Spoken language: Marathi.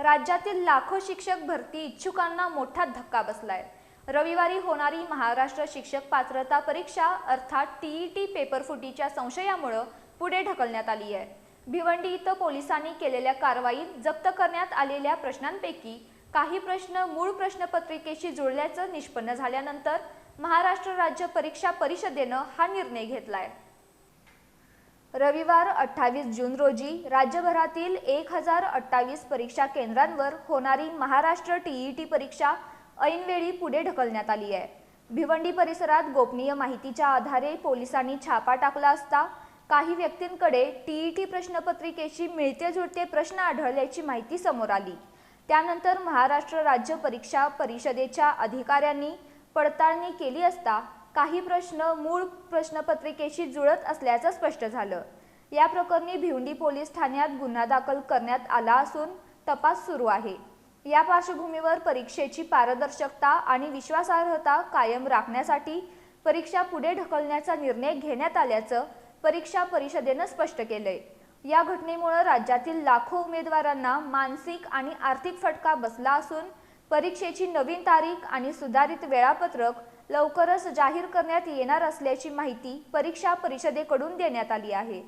राज्यातील लाखो शिक्षक भरती इच्छुकांना मोठा धक्का बसलाय। रविवारी होणारी महाराष्ट्र शिक्षक पात्रता परीक्षा अर्थात टीईटी पेपर फुटीच्या संशयामुळे पुढे ढकलण्यात आली आहे। भिवंडी इथं पोलिसांनी केलेल्या कारवाईत जप्त करण्यात आलेल्या प्रश्नांपैकी काही प्रश्न मूळ प्रश्नपत्रिकेशी जुळल्याचं निष्पन्न झाल्यानंतर महाराष्ट्र राज्य परीक्षा परिषदेनं हा निर्णय घेतलाय। रविवार 28 जून रोजी राज्यभरातील 1028 परीक्षा केंद्रांवर होणारी महाराष्ट्र टीईटी परीक्षा ऐनवेळी पुढे ढकलण्यात आली आहे। भिवंडी परिसरात गोपनीय माहितीच्या आधारे पोलिसांनी छापा टाकला असता काही व्यक्तींकडे टीईटी प्रश्नपत्रिकेशी मिळते जुळते प्रश्न आढळल्याची माहिती समोर आली। त्यानंतर महाराष्ट्र राज्य परीक्षा परिषदेच्या अधिकाऱ्यांनी पडताळणी केली असता काही प्रश्न मूळ प्रश्नपत्रिकेशी जुळत असल्याचं स्पष्ट झालं। या प्रकरणी भिवंडी पोलीस ठाण्यात गुन्हा दाखल करण्यात आला असून तपास सुरू आहे। या पार्श्वभूमीवर परीक्षेची पारदर्शकता आणि विश्वासार्हता कायम राखण्यासाठी परीक्षा पुढे ढकलण्याचा निर्णय घेण्यात आल्याचं परीक्षा परिषदेनं स्पष्ट केलंय। या घटनेमुळे राज्यातील लाखो उमेदवारांना मानसिक आणि आर्थिक फटका बसला असून परीक्षेची नवीन तारीख आणि सुधारित वेळापत्रक लवकरच जाहीर करण्यात येणार असल्याची माहिती परीक्षा परिषदेकडून देण्यात आली आहे।